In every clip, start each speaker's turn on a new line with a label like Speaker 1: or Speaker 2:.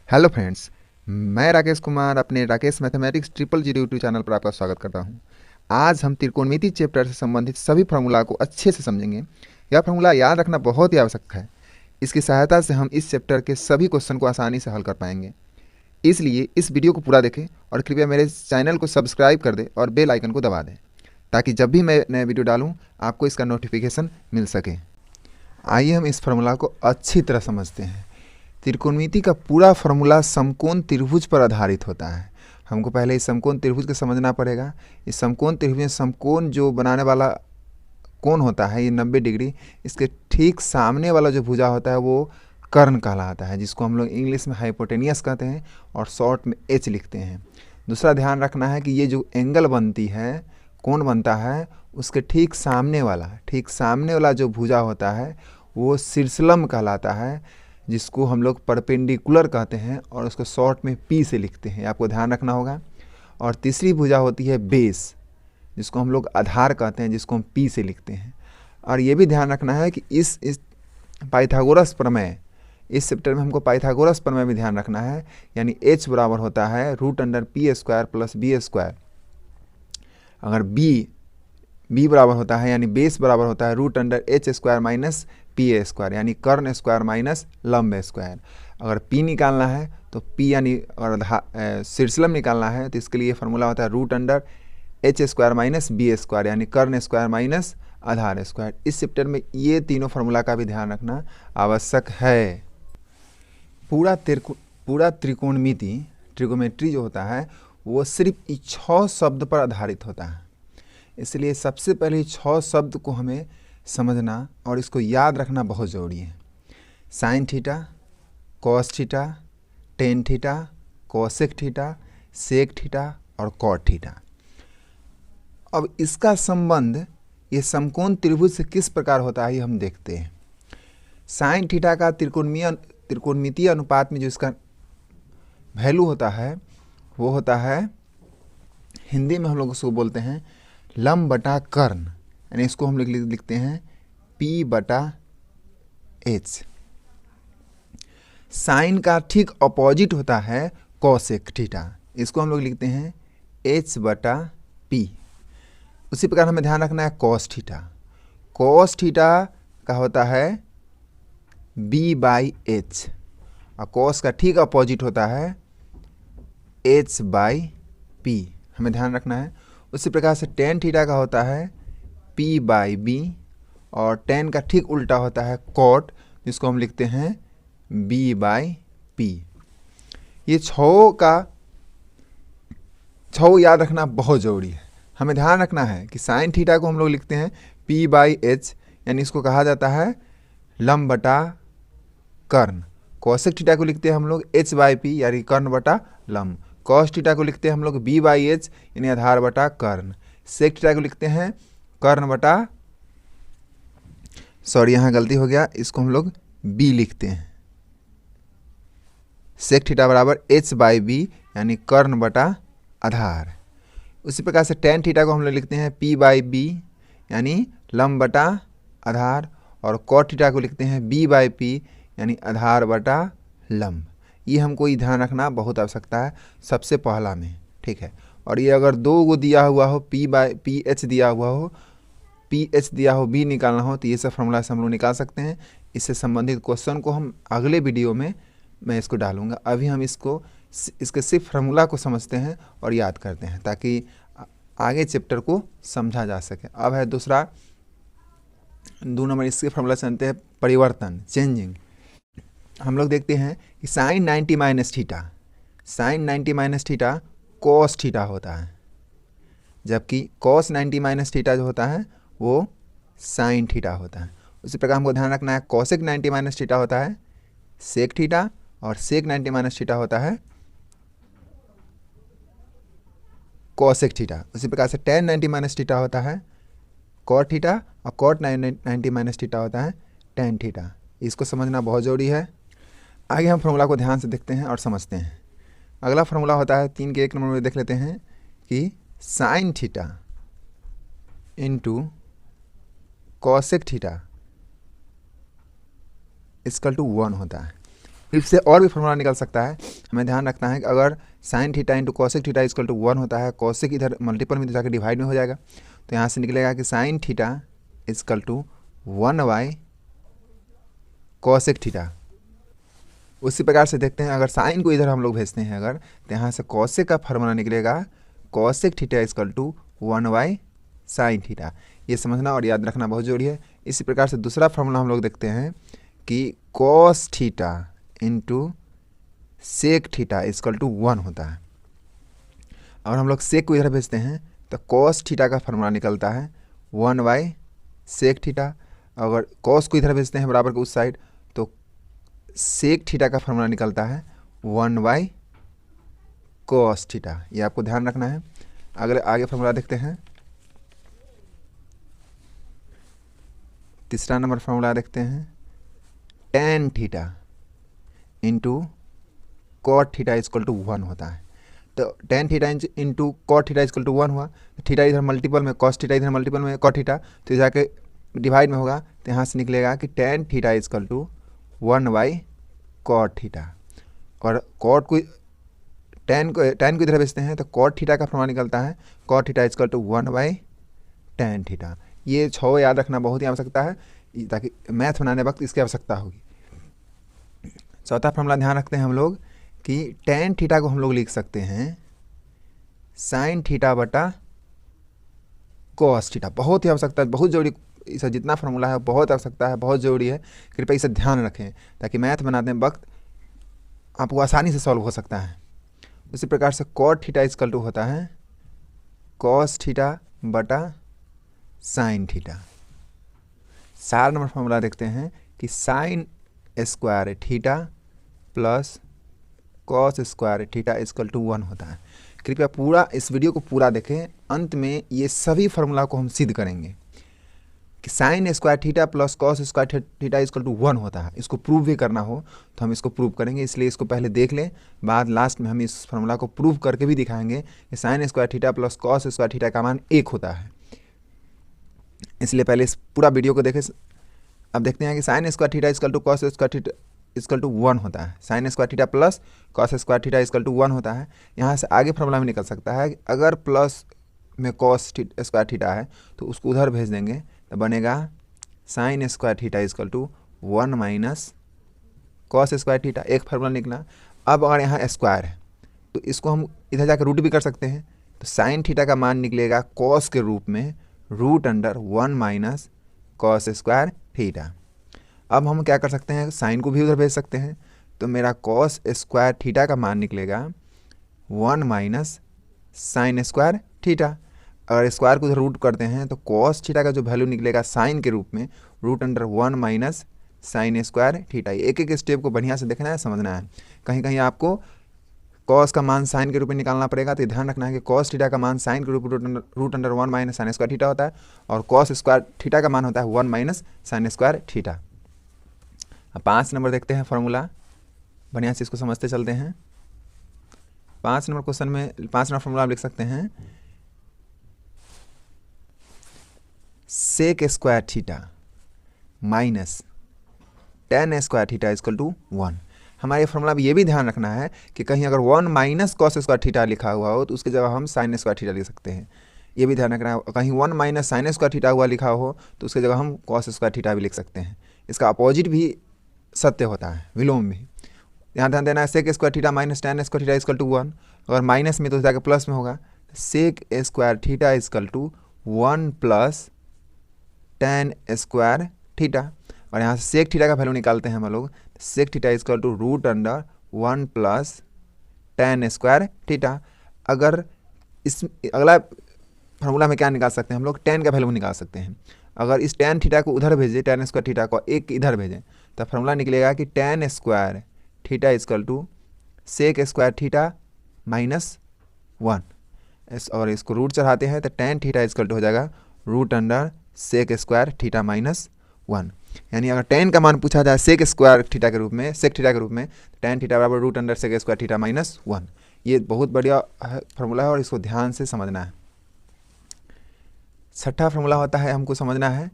Speaker 1: Hello friends, मैं राकेश कुमार अपने Rakesh mathematics 000 YouTube channel पर आपका स्वागत करता हूं। आज हम त्रिकोणमिति चैप्टर से संबंधित सभी फार्मूला को अच्छे से समझेंगे। यह फार्मूला याद रखना बहुत ही आवश्यक है। इसकी सहायता से हम इस चैप्टर के सभी क्वेश्चन को आसानी से हल कर पाएंगे। इसलिए इस वीडियो को पूरा देखें और कृपया मेरे चैनल को सब्सक्राइब कर दें और बेल आइकन को दबा दें, ताकि जब भी मैं नया वीडियो डालूँ आपको इसका नोटिफिकेशन मिल सके। आइए हम इस फार्मूला को अच्छी तरह समझते हैं। त्रिकोणमिति का पूरा फार्मूला समकोण त्रिभुज पर आधारित होता है। हमको पहले इस समकोण त्रिभुज को समझना पड़ेगा। इस समकोण त्रिभुज में समकोण जो बनाने वाला कोण होता है ये 90 डिग्री, इसके ठीक सामने वाला जो भुजा होता है वो कर्ण कहलाता है, जिसको हम लोग इंग्लिश में हाइपोटेनियस कहते हैं और शॉर्ट में एच लिखते हैं। दूसरा ध्यान रखना है कि ये जो एंगल बनती है, कोण बनता है, उसके ठीक सामने वाला जो भुजा होता है वो शीर्षलंब कहलाता है, जिसको हम लोग परपेंडिकुलर कहते हैं और उसको शॉर्ट में पी से लिखते हैं, आपको ध्यान रखना होगा। और तीसरी भुजा होती है बेस, जिसको हम लोग आधार कहते हैं, जिसको हम पी से लिखते हैं। और ये भी ध्यान रखना है कि इस पाइथागोरस प्रमेय, इस चैप्टर में हमको पाइथागोरस प्रमेय भी ध्यान रखना है, यानी h बराबर होता है √p² + b²। अगर b बराबर होता है यानी बेस बराबर होता है √h² - p² यानी कर्ण स्क्वायर माइनस लंब स्क्वायर। अगर p निकालना है तो p यानी और शीर्षलंब निकालना है तो इसके लिए फार्मूला होता है √h² - b² यानी कर्ण स्क्वायर माइनस आधार स्क्वायर। इस चैप्टर में ये तीनों फार्मूला का भी ध्यान रखना आवश्यक है। पूरा त्रिकोणमिति ट्रिगोमेट्री जो होता है वो सिर्फ 6 शब्द पर आधारित होता है। इसलिए सबसे पहले 6 शब्द को हमें समझना और इसको याद रखना बहुत ज़रूरी है। Sine theta, cos theta, tan theta, cosec theta, sec theta और कॉट थीटा। अब इसका संबंध ये समकोण त्रिभुज से किस प्रकार होता है ये हम देखते हैं। साइन थीटा का त्रिकोणमितीय अनुपात में जो इसका वैल्यू होता है वो होता है, हिंदी में हम लोग उसको बोलते हैं लंब बटा कर्ण, यानी इसको हम लोग लिखते हैं p/h। साइन का ठीक अपोजिट होता है कोसेक थीटा, इसको हम लोग लिखते हैं h/p। उसी प्रकार हमें ध्यान रखना है कॉस थीटा। कॉस थीटा का होता है b/h और कॉस का ठीक अपोजिट होता है h/p, हमें ध्यान रखना है। उसी प्रकार से टेन थीटा का होता है p/b और टेन का ठीक उल्टा होता है कॉट, जिसको हम लिखते हैं b/p। ये छः याद रखना बहुत ज़रूरी है। हमें ध्यान रखना है कि साइन थीटा को हम लोग लिखते हैं p/h, यानी इसको कहा जाता है लंब बटा कर्ण। कोसेक थीटा को लिखते हैं हम लोग h/p यानी कर्ण बटा लंब। कॉस थीटा को लिखते हैं हम लोग b/h यानी आधार बटा कर्ण। सेक थीटा को लिखते हैं कर्ण बटा, सॉरी यहाँ गलती हो गया, इसको हम लोग b लिखते हैं। सेक थीटा बराबर h/b यानी कर्ण बटा आधार। उसी प्रकार से टेन थीटा को हम लोग लिखते हैं p/b यानी लंब बटा आधार और कॉट थीटा को लिखते हैं b/p यानी आधार बटा लंब। ये हमको ये ध्यान रखना बहुत आवश्यकता है सबसे पहला में, ठीक है। और ये अगर दो को दिया हुआ हो p/h दिया हुआ हो, ph दिया हो, b निकालना हो, तो ये सब फार्मूला से हम लोग निकाल सकते हैं। इससे संबंधित क्वेश्चन को हम अगले वीडियो में मैं इसको डालूंगा। अभी हम इसके सिर्फ फार्मूला को समझते हैं और याद करते हैं ताकि आगे चैप्टर को समझा जा सके। अब है दूसरा 2 नंबर, इसके फार्मूला से जानते हैं परिवर्तन, चेंजिंग। हम लोग देखते हैं कि साइन 90 - थीटा कॉस थीटा होता है, जबकि कॉस 90 - थीटा जो होता है वो साइन थीटा होता है। उसी प्रकार हमको ध्यान रखना है कोसेक 90 - थीटा होता है सेक थीटा और सेक 90 - थीटा होता है कोसेक थीटा। उसी प्रकार से टेन 90 - थीटा होता है कॉट थीटा और कॉट 90 - थीटा होता है टेन थीटा। इसको समझना बहुत ज़रूरी है। आगे हम फार्मूला को ध्यान से देखते हैं और समझते हैं। अगला फार्मूला होता है 3 के 1 नंबर में देख लेते हैं कि sine theta into cosec theta = 1 होता है। फिर से और भी फार्मूला निकल सकता है। हमें ध्यान रखना है कि अगर sine theta into cosec theta equal to 1 होता है, कॉसेक इधर मल्टीपल में तो जाकर डिवाइड में हो जाएगा, तो यहाँ से निकलेगा कि sine theta equal to 1 by cosec theta. उसी प्रकार से देखते हैं, अगर साइन को इधर हम लोग भेजते हैं अगर, तो यहाँ से कॉसेक का फार्मूला निकलेगा cosec theta equal to 1 by sine theta. ये समझना और याद रखना बहुत जरूरी है। इसी प्रकार से दूसरा फार्मूला हम लोग देखते हैं कि cos theta into sec theta equal to 1 होता है। और हम लोग सेक को इधर भेजते हैं तो कॉस थीटा का फार्मूला निकलता है 1 बाई सेक थीटा। अगर कॉस को इधर भेजते हैं बराबर के उस साइड, तो सेक थीटा का फार्मूला निकलता है 1 बाई कॉस थीटा। ये आपको ध्यान रखना है। अगले आगे फार्मूला देखते हैं। तीसरा नंबर फार्मूला देखते हैं, tan theta into cot theta equal to 1 होता है। तो tan theta into cot theta equal to 1 हुआ, तो थीटा इधर मल्टीपल में, कॉस थीटा इधर मल्टीपल में, कॉट थीटा तो जाके डिवाइड में होगा, तो यहाँ से निकलेगा कि tan theta equal to 1 by cot theta. और कॉट को टेन को इधर भेजते हैं तो कॉट थीटा का फार्मूला निकलता है cot theta equal to 1 by tan theta. ये 6 याद रखना बहुत ही आवश्यकता है, ताकि मैथ बनाने वक्त इसकी आवश्यकता होगी। चौथा फार्मूला ध्यान रखते हैं हम लोग कि टेन थीटा को हम लोग लिख सकते हैं साइन थीटा बटा कॉस थीटा। बहुत ही आवश्यकता है, बहुत जरूरी, इसे जितना फार्मूला है बहुत आवश्यकता है, बहुत ज़रूरी है। कृपया इसे ध्यान रखें ताकि मैथ बनाते वक्त आपको आसानी से सॉल्व हो सकता है। उसी प्रकार से कॉट थीटा इक्वल टू होता है कॉस थीटा बटा साइन थीटा। 4 नंबर फार्मूला देखते हैं कि sine square theta plus cos square theta equal to 1 होता है। कृपया पूरा इस वीडियो को पूरा देखें, अंत में ये सभी फार्मूला को हम सिद्ध करेंगे कि sine square theta plus cos square theta equal to 1 होता है। इसको प्रूव भी करना हो तो हम इसको प्रूव करेंगे, इसलिए इसको पहले देख लें, बाद लास्ट में हम इस फार्मूला को प्रूव करके भी दिखाएंगे कि sine square theta plus cos square theta का मान 1 होता है। इसलिए पहले इस पूरा वीडियो को देखें। अब देखते हैं कि sine square theta equal to cos square theta equal to 1 होता है। Sine square theta plus cos square theta equal to 1 होता है। यहाँ से आगे फार्मूला में निकल सकता है, अगर प्लस में कॉस स्क्वायर थीटा है तो उसको उधर भेज देंगे तो बनेगा sine square theta equal to 1 minus cos square theta. एक फार्मूला निकला। अब अगर यहाँ स्क्वायर है तो इसको हम इधर जाकर रूट भी कर सकते हैं, तो साइन थीटा का मान निकलेगा कॉस के रूप में root under 1 minus cos square theta. अब हम क्या कर सकते हैं, साइन को भी उधर भेज सकते हैं, तो मेरा कॉस स्क्वायर थीटा का मान निकलेगा 1 माइनस साइन स्क्वायर थीटा। अगर स्क्वायर को उधर रूट करते हैं तो कॉस थीटा का जो वैल्यू निकलेगा साइन के रूप में root under 1 minus sine square theta. एक एक स्टेप को बढ़िया से देखना है, समझना है। कहीं कहीं आपको कॉस का मान साइन के रूप में निकालना पड़ेगा, तो ध्यान रखना है कि कॉस थीटा का मान साइन के रूप में root under 1 minus sine square theta होता है, और कॉस स्क्वायर थीटा का मान होता है 1 minus sine square theta. 5 number देखते हैं फार्मूला, बढ़िया से इसको समझते चलते हैं। 5 नंबर क्वेश्चन में 5 नंबर फार्मूला आप लिख सकते हैं sec square theta minus tan square theta equal to 1। हमारे फार्मूला में ये भी ध्यान रखना है कि कहीं अगर 1 माइनस कॉस स्क्वायर थीटा लिखा हुआ हो तो उसकी जगह हम साइन स्क्वायर थीटा लिख सकते हैं। ये भी ध्यान रखना है। कहीं 1 माइनस साइन स्क्वायर थीटा हुआ लिखा हो तो उसकी जगह हम कॉस स्क्वायर थीटा भी लिख सकते हैं। इसका अपोजिट भी सत्य होता है, विलोम भी। यहाँ ध्यान देना है, sec square theta minus tan square theta equal to 1। अगर माइनस में तो जाकर प्लस में होगा, sec square theta equal to 1 plus tan square theta. और यहाँ से सेक थीटा का वैल्यू निकालते हैं हम लोग, sec theta equal to root under 1 plus tan square theta. अगर इस अगला फार्मूला में क्या निकाल सकते हैं हम लोग, टेन का वैल्यू निकाल सकते हैं। अगर इस टेन थीटा को उधर भेजें, टेन स्क्वायर थीटा को एक इधर भेजें, तो फार्मूला निकलेगा कि tan square theta equal to sec square theta minus 1। और इसको रूट चढ़ाते हैं तो टेन थीटा इक्वल टू हो जाएगा root under sec square theta minus 1। यानी अगर टेन का मान पूछा जाए सेक स्क्वायर थीटा के रूप में, सेक थीटा के रूप में, टेन थीटा बराबर root under sec square theta minus 1। ये बहुत बढ़िया फार्मूला है और इसको ध्यान से समझना है। छठा फार्मूला होता है, हमको समझना है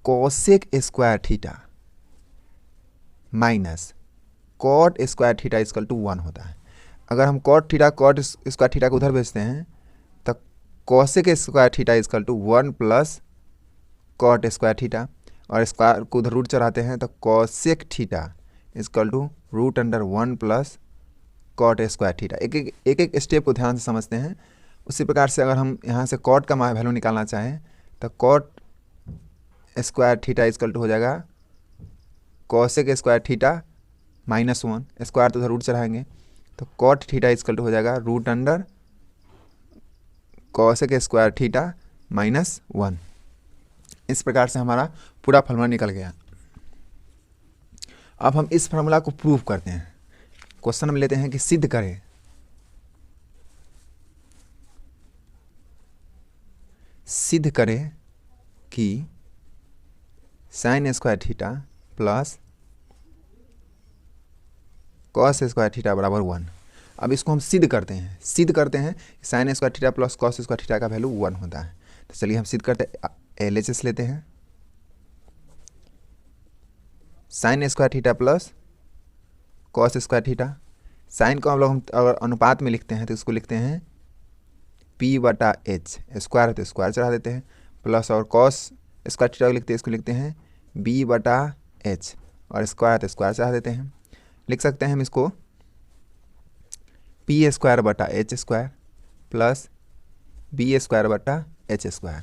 Speaker 1: cosec square theta minus cot square theta equal to 1 होता है। अगर हम कॉट स्क्वायर थीटा को उधर भेजते हैं तो cosec square theta equal to 1 plus cot square theta, और स्क्वायर को उधर रूट चढ़ाते हैं तो cosec theta equal to root under 1 plus cot square theta. एक स्टेप को ध्यान से समझते हैं। उसी प्रकार से अगर हम यहाँ से कॉट का वैल्यू निकालना चाहें तो cot square theta equal to हो जाएगा कॉसेक स्क्वायर थीटा -1, स्क्वायर तो उधर रूट चढ़ाएंगे तो कॉट थीटा इक्वल टू हो जाएगा root under cosec square theta -1। इस प्रकार से हमारा पूरा फार्मूला निकल गया। अब हम इस फार्मूला को प्रूव करते हैं। क्वेश्चन में लेते हैं कि सिद्ध करें कि sine square theta plus cos square theta बराबर 1। अब इसको हम सिद्ध करते हैं sine square theta plus cos square theta का वैल्यू 1 होता है। तो चलिए हम सिद्ध करते हैं। LHS लेते हैं, sine square theta plus cos square theta. Sine को हम अगर अनुपात में लिखते हैं तो इसको लिखते हैं P/H, स्क्वायर है तो स्क्वायर चढ़ा देते हैं, प्लस और कॉस स्क्वायर थीटा को लिखते हैं इसको लिखते हैं B/H, और स्क्वायर है तो स्क्वायर चढ़ा देते हैं। लिख सकते हैं हम इसको P²/H² प्लस B²/H²।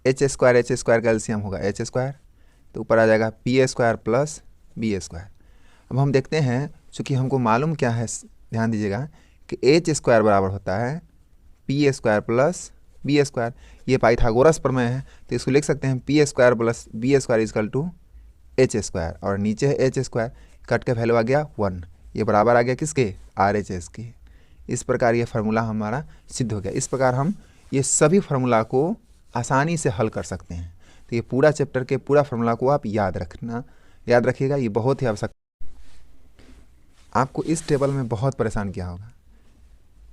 Speaker 1: H² का एलसीएम होगा H², तो ऊपर आ जाएगा P² प्लस B²। अब हम देखते हैं, चूँकि हमको मालूम क्या है, ध्यान दीजिएगा कि H² बराबर होता है P² प्लस B²। ये पाइथागोरस प्रमेय है, तो इसको लिख सकते हैं P² plus B² equal to H², और नीचे है H², कट के वैल्यू आ गया 1। ये बराबर आ गया किसके? RHS के। इस प्रकार ये फार्मूला हमारा सिद्ध हो गया। इस प्रकार हम ये सभी फार्मूला को आसानी से हल कर सकते हैं। तो ये पूरा चैप्टर के पूरा फार्मूला को आप याद रखिएगा, ये बहुत ही आवश्यक। आपको इस टेबल में बहुत परेशान किया होगा।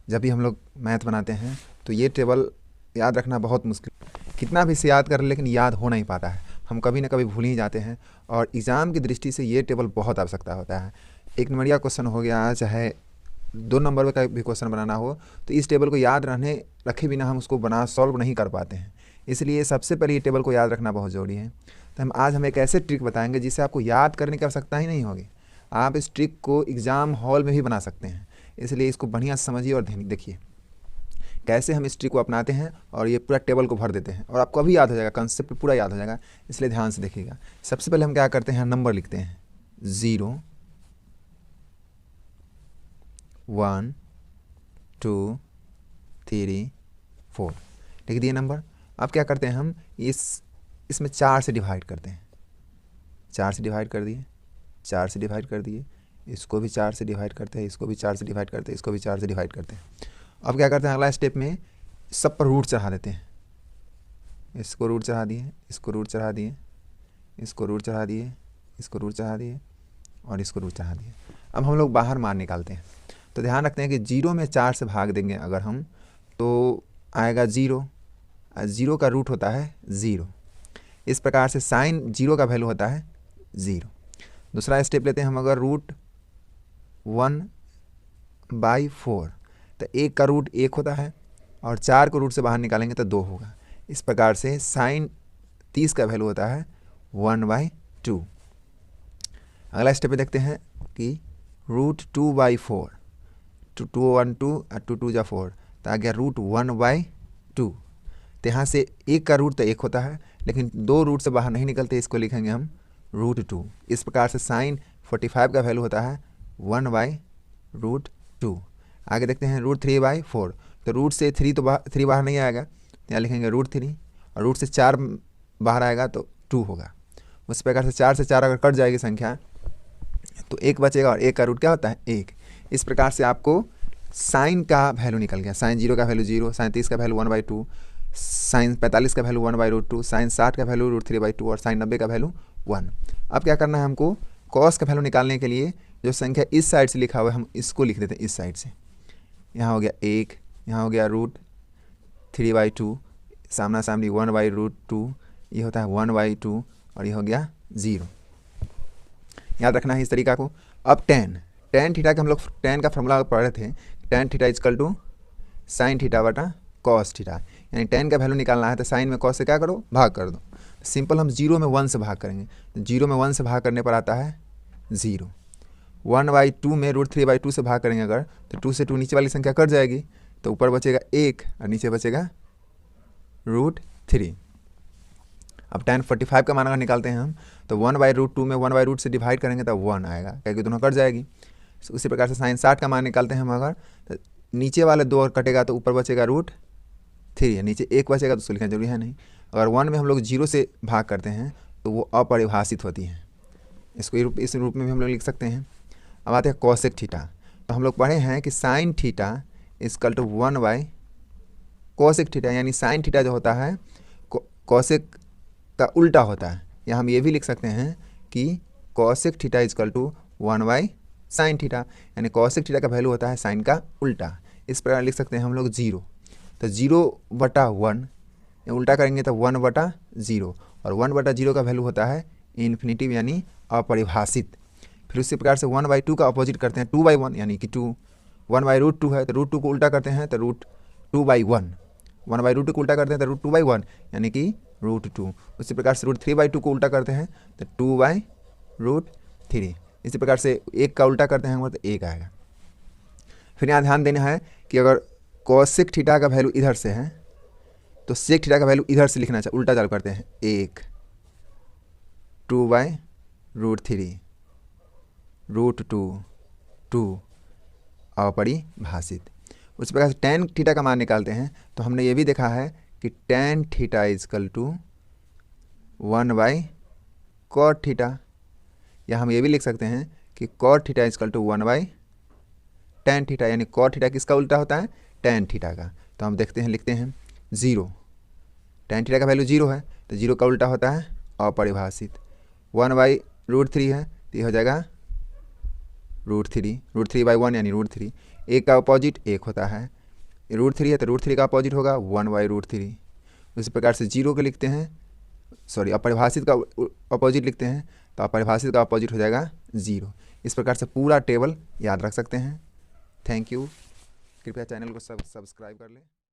Speaker 1: जब भी हम लोग मैथ बनाते हैं तो ये टेबल याद रखना बहुत मुश्किल, कितना भी से याद कर लेकिन याद हो नहीं पाता है, हम कभी ना कभी भूल ही जाते हैं। और एग्ज़ाम की दृष्टि से ये टेबल बहुत आवश्यकता होता है। 1 नंबरिया क्वेश्चन हो गया, चाहे 2 नंबर का भी क्वेश्चन बनाना हो, तो इस टेबल को याद रखे बिना हम उसको सॉल्व नहीं कर पाते हैं। इसलिए सबसे पहले ये टेबल को याद रखना बहुत ज़रूरी है। तो आज हम एक ऐसे ट्रिक बताएंगे जिससे आपको याद करने की आवश्यकता ही नहीं होगी। आप इस ट्रिक को एग्ज़ाम हॉल में भी बना सकते हैं। इसलिए इसको बढ़िया से समझिए और देखिए कैसे हम इस ट्रिक को अपनाते हैं और ये पूरा टेबल को भर देते हैं, और आपको अभी याद हो जाएगा, कंसेप्ट पूरा याद हो जाएगा। इसलिए ध्यान से देखिएगा। सबसे पहले हम क्या करते हैं, नंबर लिखते हैं 0 1 2 3 4, लिख दिए नंबर। अब क्या करते हैं, हम इसमें 4 से डिवाइड करते हैं। 4 से डिवाइड कर दिए, 4 से डिवाइड कर दिए, इसको भी 4 से डिवाइड करते हैं, इसको भी 4 से डिवाइड करते हैं, इसको भी 4 से डिवाइड करते हैं। अब क्या करते हैं, अगला स्टेप में सब पर रूट चढ़ा देते हैं। इसको रूट चढ़ा दिए, इसको रूट चढ़ा दिए, इसको रूट चढ़ा दिए, इसको रूट चढ़ा दिए, और इसको रूट चढ़ा दिए। अब हम लोग बाहर मान निकालते हैं। तो ध्यान रखते हैं कि 0 में 4 से भाग देंगे अगर हम, तो आएगा 0। 0 का रूट होता है 0। इस प्रकार से साइन 0 का वैल्यू होता है 0। दूसरा स्टेप लेते हैं हम, अगर रूट 1/4, तो 1 का रूट 1 होता है, और 4 को रूट से बाहर निकालेंगे तो 2 होगा। इस प्रकार से साइन 30 का वैल्यू होता है 1/2। अगला स्टेप पे देखते हैं कि रूट 2/4, 2 1 2 और 2 2 जा 4, तो आ गया रूट 1/2। तो यहाँ से 1 का रूट तो 1 होता है, लेकिन 2 रूट से बाहर नहीं निकलते, इसको लिखेंगे हम रूट 2। इस प्रकार से साइन 45 का वैल्यू होता है 1/√2। आगे देखते हैं रूट 3/4, तो रूट से 3 बाहर नहीं आएगा, तो यहाँ लिखेंगे रूट 3, और रूट से 4 बाहर आएगा तो 2 होगा। उस प्रकार से 4 से 4 अगर कट जाएगी संख्या तो 1 बचेगा, और 1 का रूट क्या होता है 1। इस प्रकार से आपको साइन का वैल्यू निकल गया। साइन 0 का वैल्यू 0, साइन 30 का वैल्यू 1/2, साइन 45 का वैल्यू 1/√2, साइन 60 का वैल्यू √3/2, और साइन 90 का वैल्यू 1। अब क्या करना है हमको, कॉस का वैल्यू निकालने के लिए जो संख्या इस साइड से लिखा हुआ है हम इसको लिख देते हैं इस साइड से। यहाँ हो गया 1, यहाँ हो गया √3/2, सामना सामनी 1/√2, ये होता है 1/2 और ये हो गया 0। याद रखना है इस तरीका को। अब टेन थीटा के हम लोग टेन का फॉर्मूला पढ़ रहे थे, tan theta is equal to sine theta बटा कॉस थीटा, यानी टेन का वैल्यू निकालना है तो साइन में कॉस से क्या करो, भाग कर दो। सिंपल हम 0 में 1 से भाग करेंगे, तो 0 में 1 से भाग करने पर आता है 0। 1/2 में √3/2 से भाग करेंगे अगर, तो 2 से 2 नीचे वाली संख्या कट जाएगी, तो ऊपर बचेगा 1 और नीचे बचेगा √3। अब tan 45 का मान अगर निकालते हैं हम, तो 1/√2 में 1/√2 से डिवाइड करेंगे तो 1 आएगा, क्योंकि दोनों कट जाएगी। उसी प्रकार से sin 60 का मान निकालते हैं हम अगर, तो नीचे वाले 2 और कटेगा तो ऊपर बचेगा √3 है, नीचे 1 बचेगा तो उसको लिखना जरूरी है नहीं। अगर 1 में हम लोग 0 से भाग करते हैं तो वो अपरिभाषित होती है, इसको इस रूप में भी हम लोग लिख सकते हैं। अब आते हैं कॉसेक थीटा। तो हम लोग पढ़े हैं कि साइन थीटा इजकल टू 1/कॉसेक थीटा, यानी साइन थीटा जो होता है कॉसेक का उल्टा होता है, या हम ये भी लिख सकते हैं कि कॉसेक थीटा इजकल टू 1/साइन थीटा, यानी कॉसेक थीटा का वैल्यू होता है साइन का उल्टा। इस प्रकार लिख सकते हैं हम लोग 0, तो 0/1 उल्टा करेंगे तो 1/0, और 1/0 का वैल्यू होता है इन्फिनिटिव यानी अपरिभाषित। फिर उसी प्रकार से 1/2 का अपोजिट करते हैं 2/1, यानी कि 2 1/√2 है तो √2 को उल्टा करते हैं तो √2/1, 1/√2 को उल्टा करते हैं तो √2/1 यानी कि √2। उसी प्रकार से √3/2 को उल्टा करते हैं तो 2/√3। इसी प्रकार से 1 का उल्टा करते हैं तो 1 आएगा। फिर यहाँ ध्यान देना है कि अगर कॉसेक थीटा का वैल्यू इधर से है तो सेक थीटा का वैल्यू इधर से लिखना चाहिए, उल्टा चालू करते हैं 1 2/√3 √2 2 अपरिभाषित। उस प्रकार से tan थीटा का मान निकालते हैं, तो हमने ये भी देखा है कि tan theta is equal to 1/cot theta, या हम ये भी लिख सकते हैं कि cot theta is equal to 1/tan theta, यानी cot थीटा किसका उल्टा होता है, tan थीटा का। तो हम देखते हैं, लिखते हैं 0, tan थीटा का वैल्यू 0 है तो 0 का उल्टा होता है अपरिभाषित। 1/√3 है तो ये हो जाएगा √3/1 यानी √3। 1 का अपोजिट 1 होता है, √3 है तो √3 का अपोजिट होगा 1/√3। उसी प्रकार से 0 के लिखते हैं, सॉरी अपरिभाषित का अपोजिट लिखते हैं तो अपरिभाषित का अपोजिट हो जाएगा 0। इस प्रकार से पूरा टेबल याद रख सकते हैं। थैंक यू, कृपया चैनल को सब्सक्राइब कर लें।